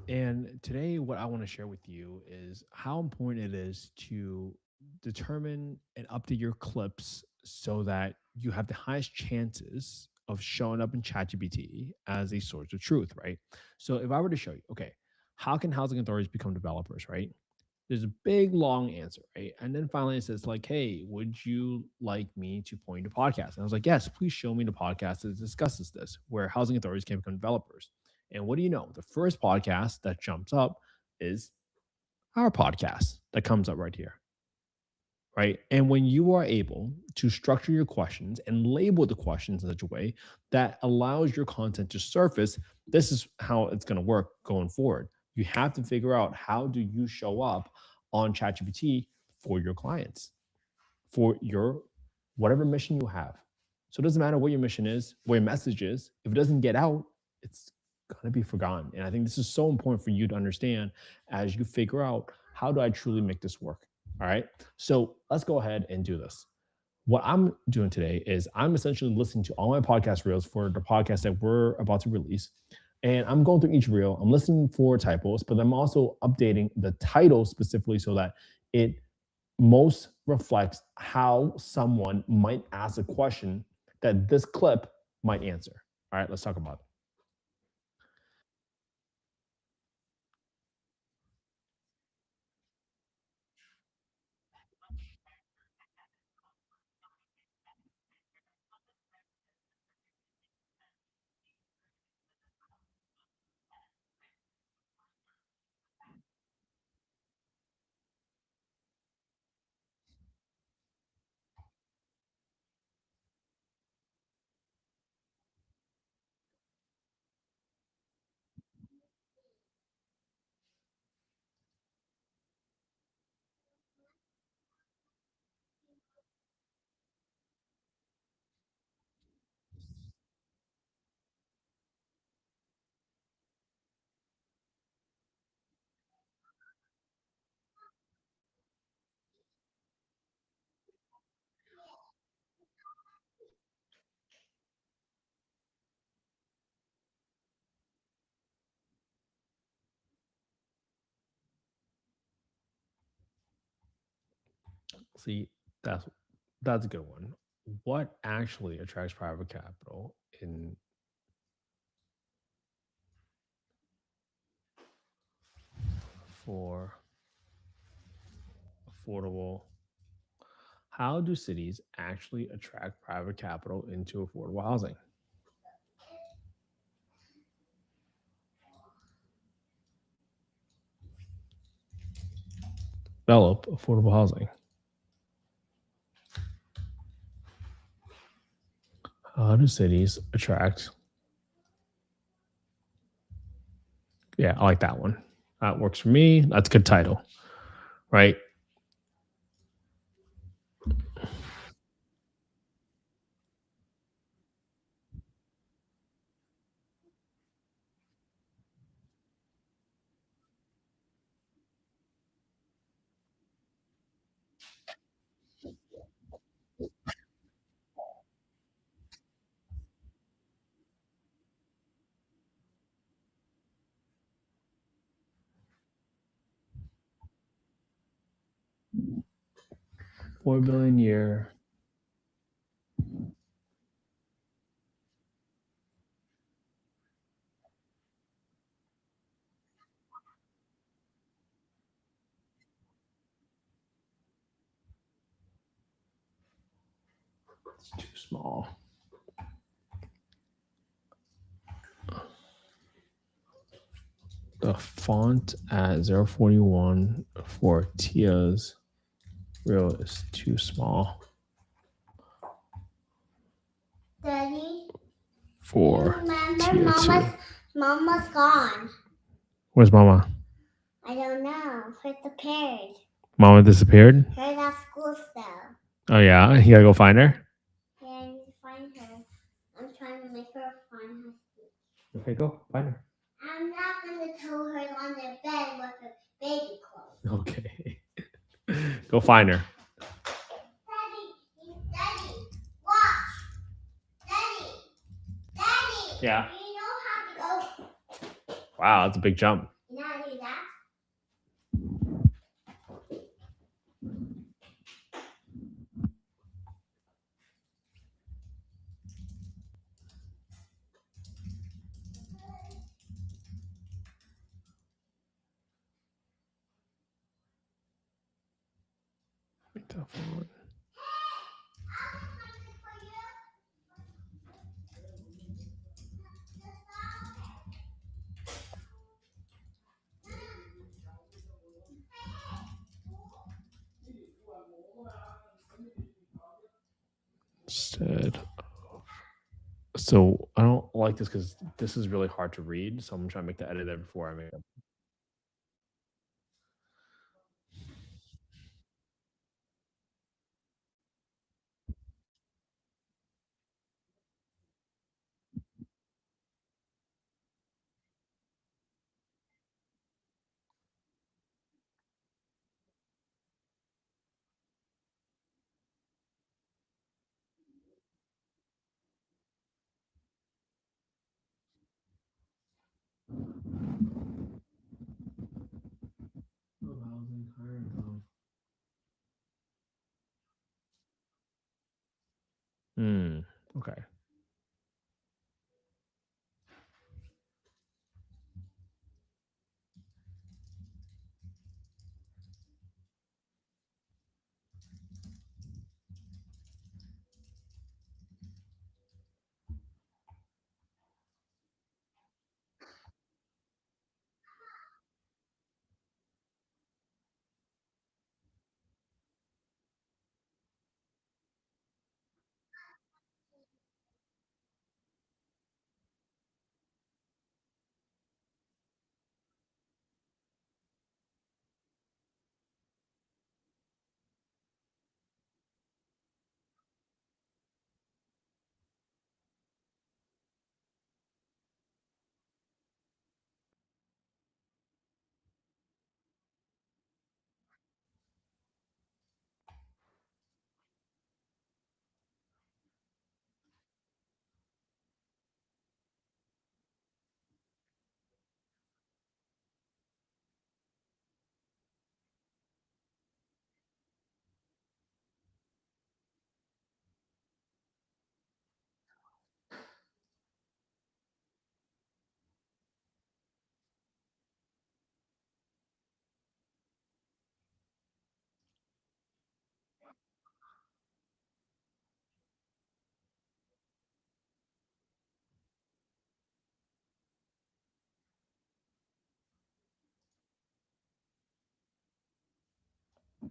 And today what I want to share with you is how important it is to determine and update your clips so that you have the highest chances of showing up in ChatGPT as a source of truth, right? So if I were to show you, okay, how can housing authorities become developers, right? There's a big long answer, right? And then finally it says like, hey, would you like me to point to podcast? And I was like, yes, please show me the podcast that discusses this, where housing authorities can become developers. And what do you know? The first podcast that jumps up is our podcast that comes up right here, right? And when you are able to structure your questions and label the questions in such a way that allows your content to surface, this is how it's going to work going forward. You have to figure out how do you show up on ChatGPT for your clients, for your whatever mission you have. So it doesn't matter what your mission is, what your message is. If it doesn't get out, it's going to be forgotten. And I think this is so important for you to understand as you figure out how do I truly make this work. All right. So let's go ahead and do this. What I'm doing today is I'm essentially listening to all my podcast reels for the podcast that we're about to release. And I'm going through each reel. I'm listening for typos, but I'm also updating the title specifically so that it most reflects how someone might ask a question that this clip might answer. All right, let's talk about it. See, that's that's a good one. What actually attracts private capital in for affordable? How do cities actually attract private capital into affordable housing? Develop affordable housing. How do cities attract? Yeah, I like that one. That works for me. That's a good title, right? 4 billion a year. It's too small. The font at 041 for Tia's reel is too small Daddy, for remember Tia 2. Mama's gone. Where's Mama? I don't know. She disappeared. Mama disappeared? She's at school still. Oh, yeah. You gotta go find her? Yeah, I need to find her. I'm trying to make her find her. Okay, go find her. I'm not gonna tell her on the bed with her baby clothes. Okay. Go find her. Daddy, Daddy, watch. Yeah. You know how to go. Wow, that's a big jump. You know how to do that? Instead. So I don't like this because this is really hard to read. So I'm trying to make the editor before I make it. Hmm. Okay.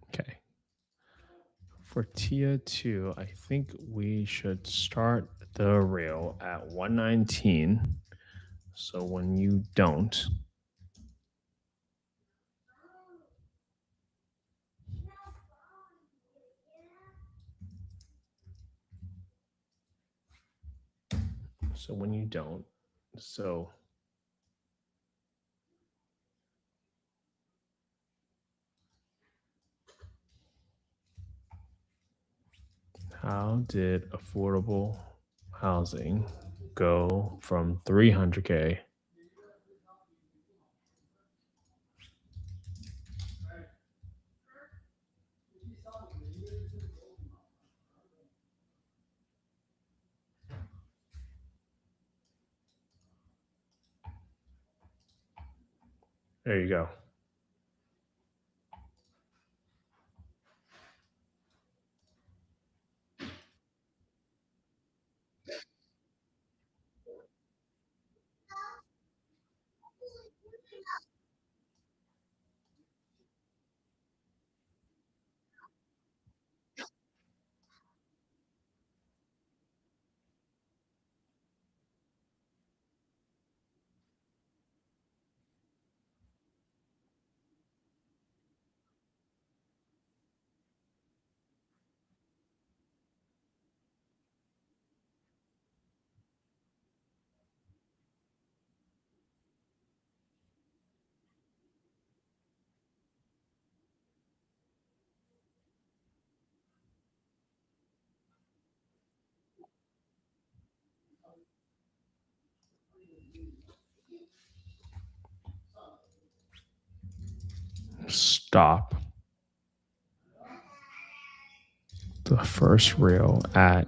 Okay. For tier two, I think we should start the rail at 119. So when you don't, so when you don't, so how did affordable housing go from 300K? There you go. stop the first rail at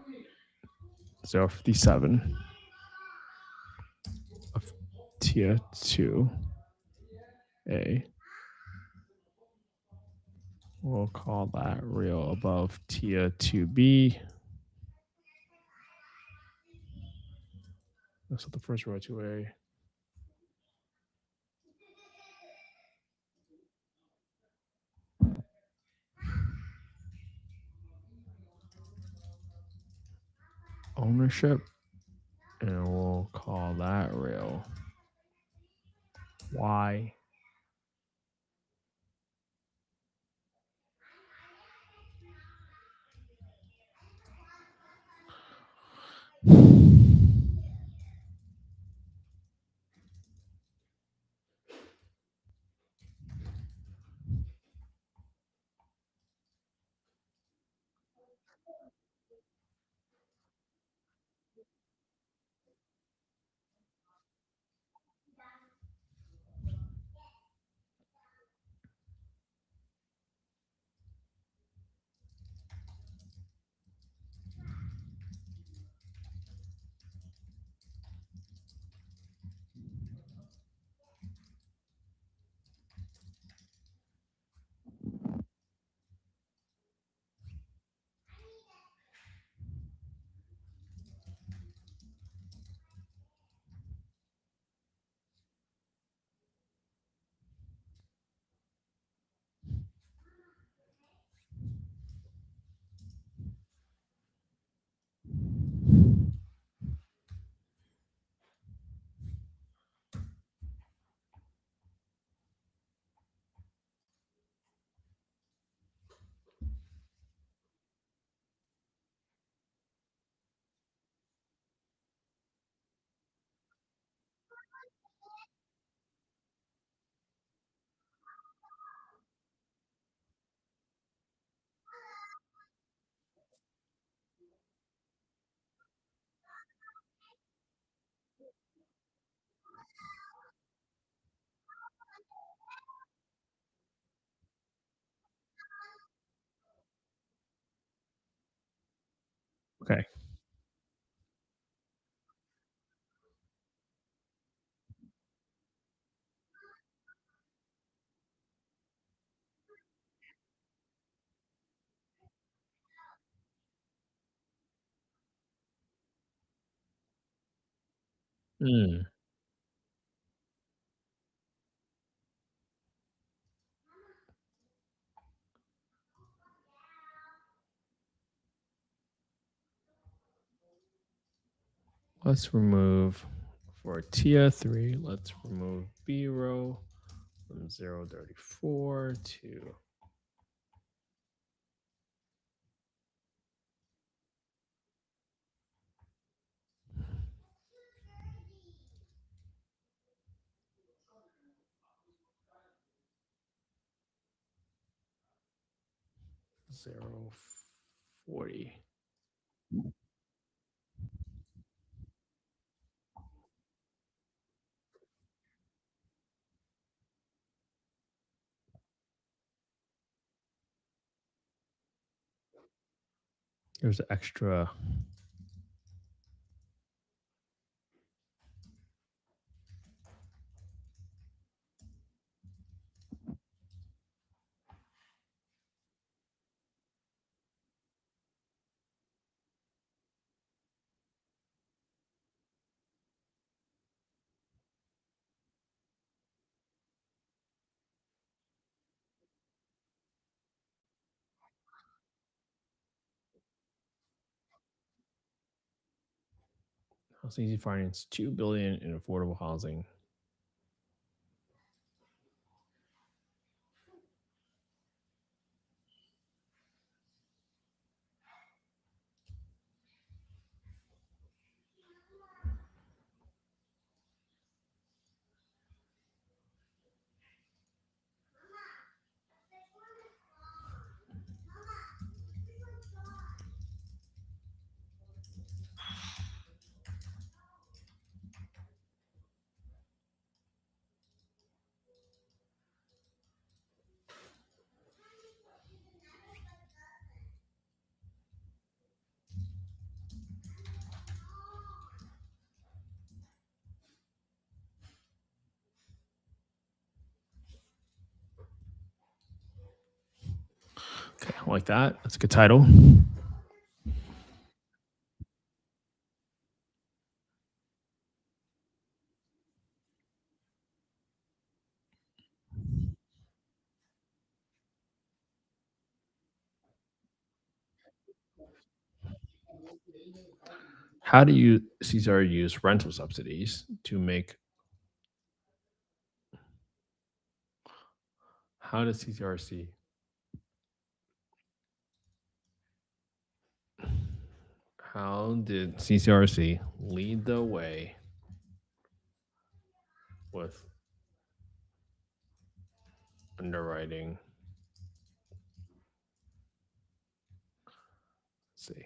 057 of tier 2A. We'll call that rail above tier 2B. That's the first row 2A. Ownership, and we'll call that rail Y. Okay. Mm. Let's remove for tier 3. Let's remove B row from 034 to 040. There's an extra. House Easy Finance 2 billion in affordable housing. like that. That's a good title. How do you Caesar use rental subsidies to make how does CCRC how did CCRC lead the way with underwriting? Let's see.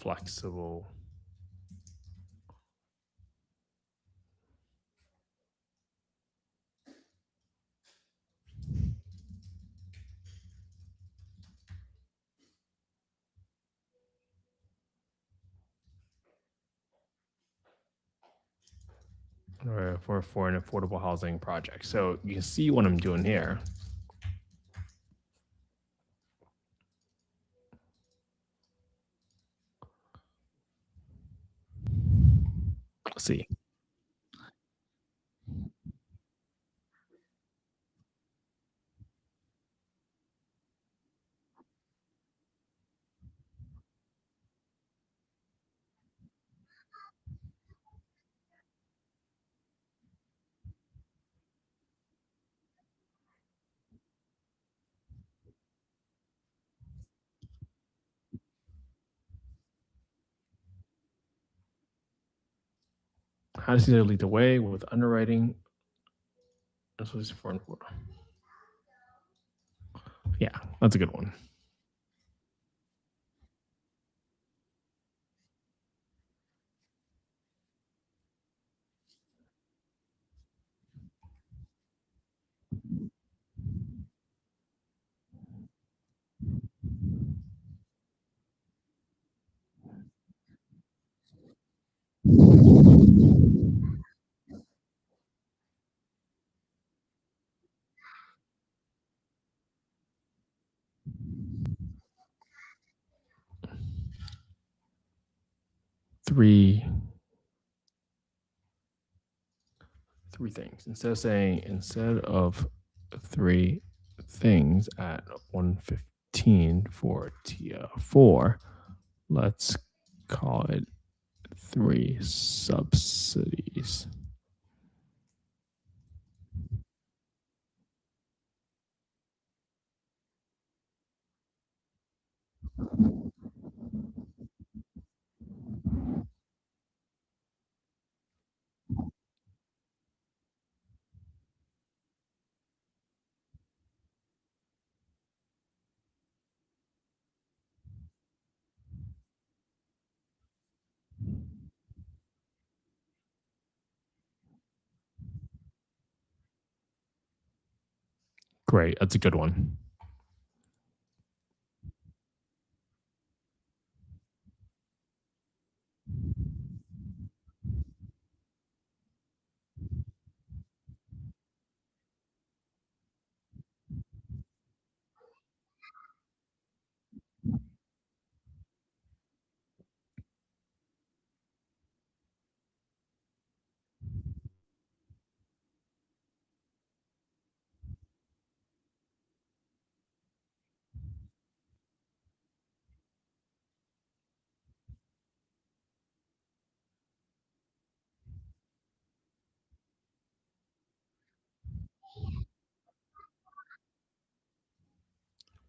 Flexible. For an affordable housing project. So you can see what I'm doing here. Let's see. How does Caesar lead the way with underwriting? This was for yeah, that's a good one. Three three things. Instead of three things at 115 for Tia 4, let's call it three subsidies. Great. That's a good one.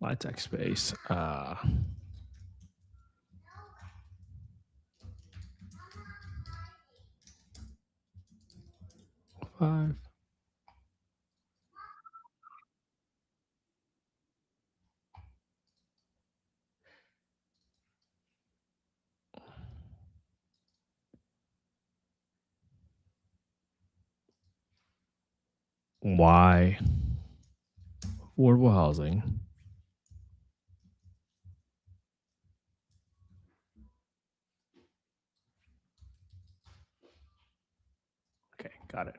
LaTeX space. 5. Why affordable housing? Okay, got it.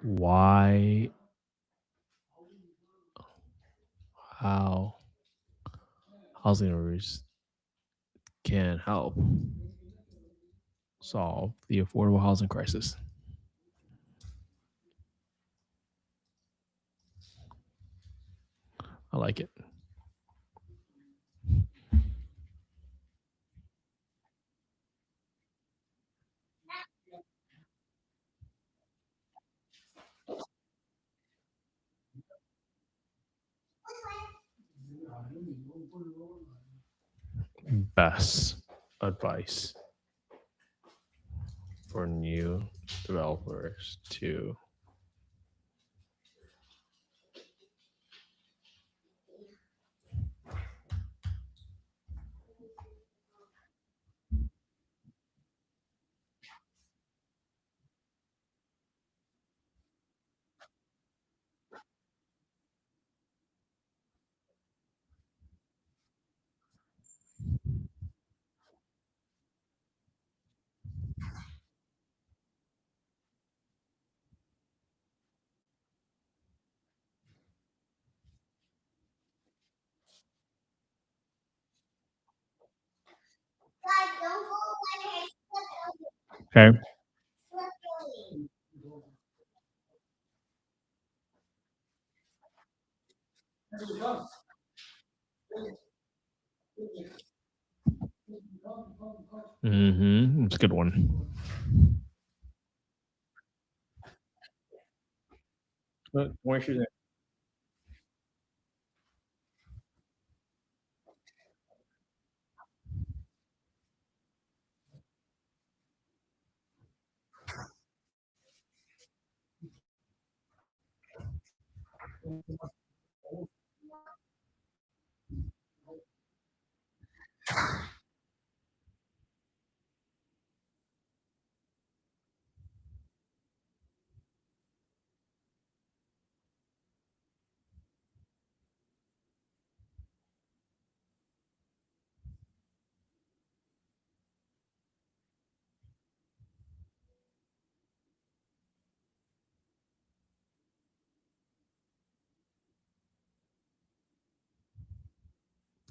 Why, how housing arrears can help solve the affordable housing crisis. I like it. Best advice for new developers to. Guys, don't go away. Okay. Slippery. It's a good one. Where should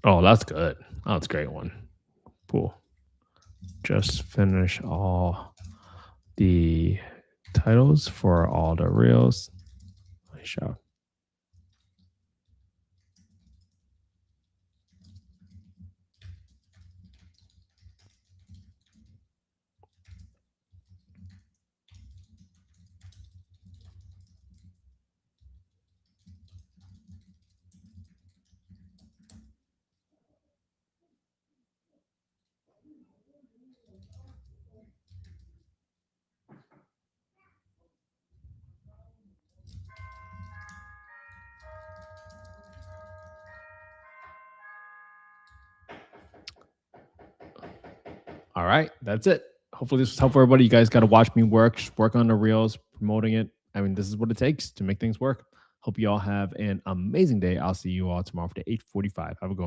Oh, that's good. Oh, that's a great one. Cool. Just finish all the titles for all the reels. Nice job. All right, that's it. Hopefully, this was helpful, everybody. You guys got to watch me work, just work on the reels, promoting it. I mean, this is what it takes to make things work. Hope you all have an amazing day. I'll see you all tomorrow for the 8:45. Have a good one.